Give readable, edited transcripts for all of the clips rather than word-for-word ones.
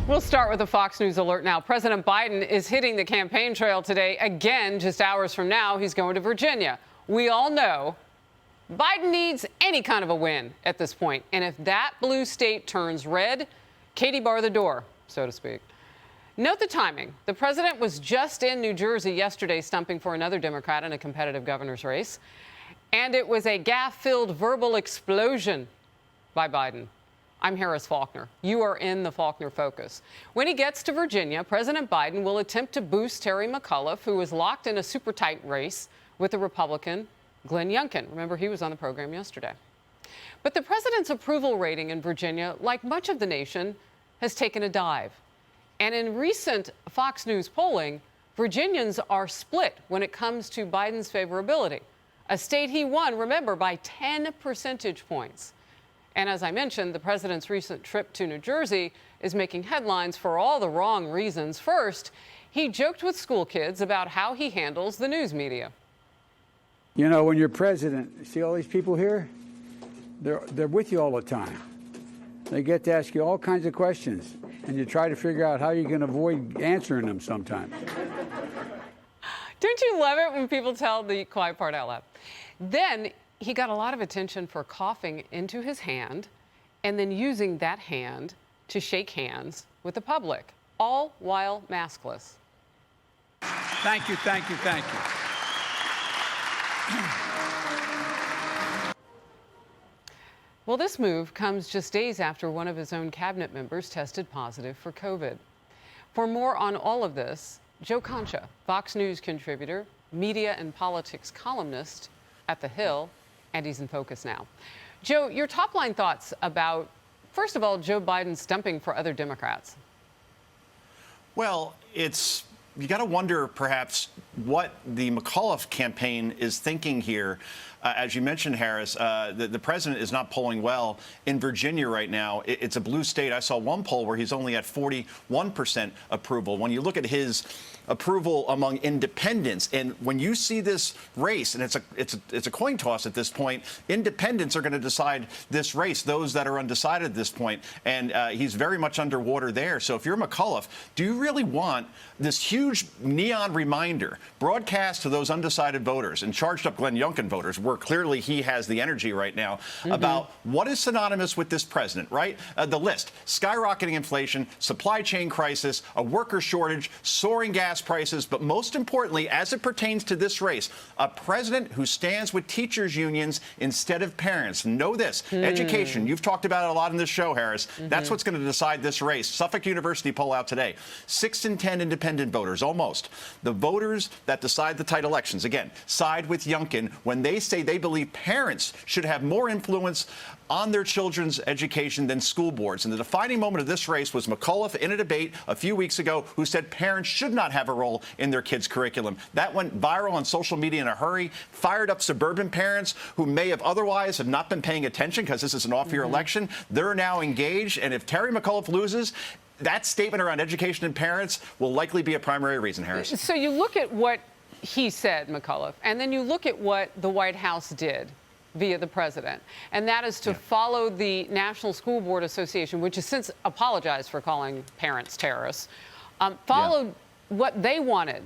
We'll start with a Fox News alert now. President Biden is hitting the campaign trail today. Again, just hours from now, he's going to Virginia. We all know Biden needs any kind of a win at this point. And if that blue state turns red, Katie bar the door, so to speak. Note the timing. The president was just in New Jersey yesterday stumping for another Democrat in a competitive governor's race. And it was a gaffe-filled verbal explosion by Biden. I'm Harris Faulkner. You are in the Faulkner Focus. When he gets to Virginia, President Biden will attempt to boost Terry McAuliffe, who is locked in a super tight race with the Republican Glenn Youngkin. Remember, he was on the program yesterday. But the president's approval rating in Virginia, like much of the nation, has taken a dive. And in recent Fox News polling, Virginians are split when it comes to Biden's favorability. A state he won, remember, by 10 percentage points. And as I mentioned, the president's recent trip to New Jersey is making headlines for all the wrong reasons. First, he joked with school kids about how he handles the news media. You know, when you're president, see all these people here? They're with you all the time. They get to ask you all kinds of questions, and you try to figure out how you can avoid answering them sometimes. Don't you love it when people tell the quiet part out loud? Then he got a lot of attention for coughing into his hand and then using that hand to shake hands with the public, all while maskless. Thank you, thank you, thank you. Well, this move comes just days after one of his own cabinet members tested positive for COVID. For more on all of this, Joe Concha, Fox News contributor, media and politics columnist at The Hill, and he's in focus now. Joe, your top line thoughts about, first of all, Joe Biden stumping for other Democrats. Well, you got to wonder perhaps what the McAuliffe campaign is thinking here. As you mentioned, Harris, the president is not polling well in Virginia right now. It's a blue state. I saw one poll where he's only at 41% approval. When you look at his approval among independents, and when you see this race, and it's a coin toss at this point, independents are going to decide this race, those that are undecided at this point, and he's very much underwater there. So if you're McAuliffe, do you really want this huge neon reminder broadcast to those undecided voters and charged up Glenn Youngkin voters, where clearly he has the energy right now, about what is synonymous with this president, right? The list: skyrocketing inflation, supply chain crisis, a worker shortage, soaring gas prices, but most importantly, as it pertains to this race, a president who stands with teachers' unions instead of parents. Know this: education. You've talked about it a lot in this show, Harris. That's what's going to decide this race. Suffolk University poll out today: 6 in 10 independent voters, almost. The voters that decide the tight elections, again, side with Youngkin when they say they believe parents should have more influence on their children's education than school boards. And the defining moment of this race was McAuliffe in a debate a few weeks ago who said parents should not have a role in their kids' curriculum. That went viral on social media in a hurry, fired up suburban parents who may have otherwise have not been paying attention because this is an off-year election. They're now engaged. And if Terry McAuliffe loses, that statement around education and parents will likely be a primary reason, Harris. So you look at what he said, McAuliffe, and then you look at what the White House did via the president, and that is to follow the National School Board Association, which has since apologized for calling parents terrorists, followed what they wanted,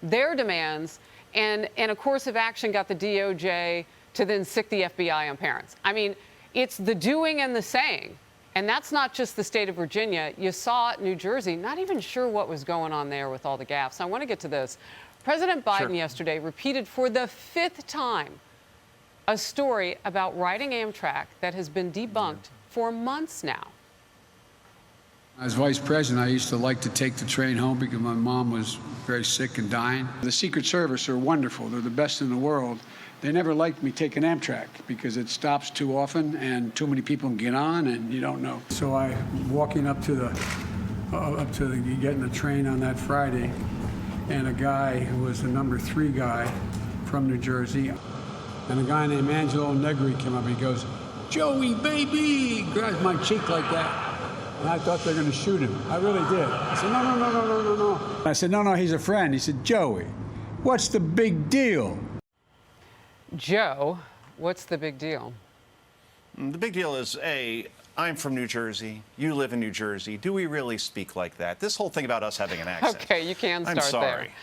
their demands, and a course of action got the DOJ to then sic the FBI on parents. I mean, it's the doing and the saying. And that's not just the state of Virginia. You saw New Jersey, not even sure what was going on there with all the gaffes. I want to get to this. President Biden yesterday repeated for the 5th time a story about riding Amtrak that has been debunked for months now. As vice president, I used to like to take the train home because my mom was very sick and dying. The Secret Service are wonderful. They're the best in the world. They never liked me taking Amtrak because it stops too often and too many people can get on and you don't know. So I walking up to getting the train on that Friday, and a guy who was the number 3 guy from New Jersey, and a guy named Angelo Negri came up and he goes, "Joey, baby," grabs my cheek like that. And I thought they were going to shoot him. I really did. I said, no. I said, no, he's a friend. He said, "Joey, what's the big deal?" Joe, what's the big deal? The big deal is, I'm from New Jersey. You live in New Jersey. Do we really speak like that? This whole thing about us having an accent. Okay, you can start I'm sorry. there.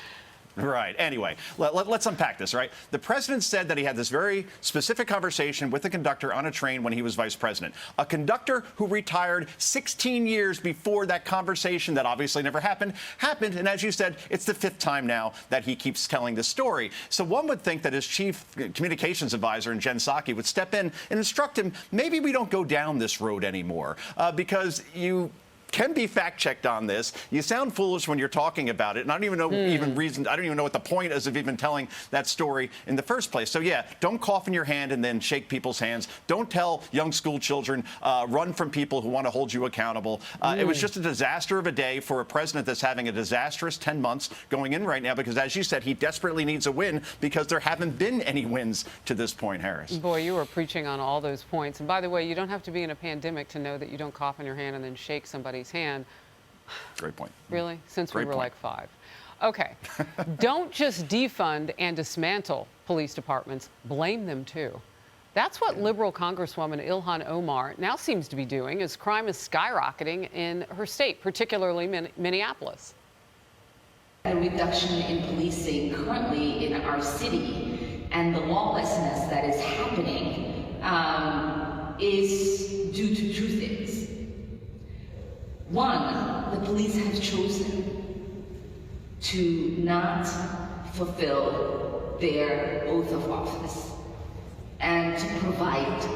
Right. Anyway, let's unpack this, right? The president said that he had this very specific conversation with a conductor on a train when he was vice president. A conductor who retired 16 years before that conversation that obviously never happened. And as you said, it's the 5th time now that he keeps telling this story. So one would think that his chief communications advisor, Jen Psaki, would step in and instruct him, maybe we don't go down this road anymore because you can be fact-checked on this. You sound foolish when you're talking about it, and I don't even know I don't even know what the point is of even telling that story in the first place. So yeah, don't cough in your hand and then shake people's hands. Don't tell young school children, run from people who want to hold you accountable. It was just a disaster of a day for a president that's having a disastrous 10 months going in right now because, as you said, he desperately needs a win because there haven't been any wins to this point, Harris. Boy, you were preaching on all those points. And by the way, you don't have to be in a pandemic to know that you don't cough in your hand and then shake somebody's hand. Great point. Really? Since we Great were point. like 5. Okay. Don't just defund and dismantle police departments. Blame them, too. That's what liberal Congresswoman Ilhan Omar now seems to be doing as crime is skyrocketing in her state, particularly Minneapolis. The reduction in policing currently in our city and the lawlessness that is happening is due to 2 things. One, the police have chosen to not fulfill their oath of office and to provide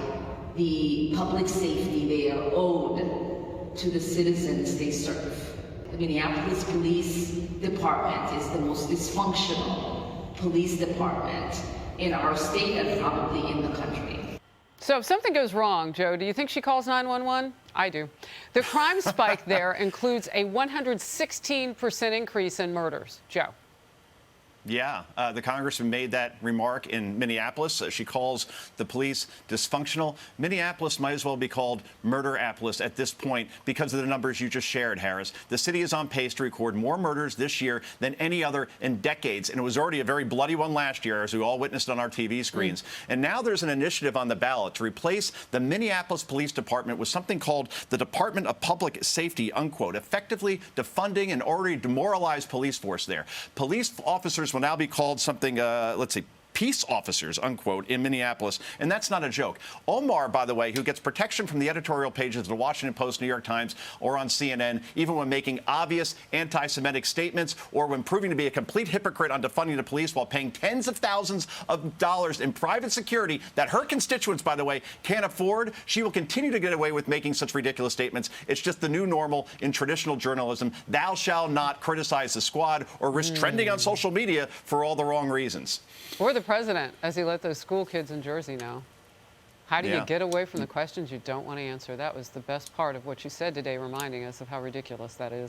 the public safety they are owed to the citizens they serve. The Minneapolis Police Department is the most dysfunctional police department in our state and probably in the country. So if something goes wrong, Joe, do you think she calls 911? I do. The crime spike there includes a 116% increase in murders. Joe. Yeah, the congressman made that remark in Minneapolis. She calls the police dysfunctional. Minneapolis might as well be called Murder-apolis at this point because of the numbers you just shared, Harris. The city is on pace to record more murders this year than any other in decades, and it was already a very bloody one last year, as we all witnessed on our TV screens. And now there's an initiative on the ballot to replace the Minneapolis Police Department with something called the Department of Public Safety, unquote, effectively defunding an already demoralized police force there. Police officers will now be called something, let's see, peace officers, unquote, in Minneapolis. And that's not a joke. Omar, by the way, who gets protection from the editorial pages of the Washington Post, New York Times, or on CNN, even when making obvious anti-Semitic statements or when proving to be a complete hypocrite on defunding the police while paying tens of thousands of dollars in private security that her constituents, by the way, can't afford. She will continue to get away with making such ridiculous statements. It's just the new normal in traditional journalism. Thou shalt not criticize the squad or risk trending on social media for all the wrong reasons. Or the president, as he let those school kids in Jersey know. How do you Yeah. get away from the questions you don't want to answer? That was the best part of what you said today, reminding us of how ridiculous that is.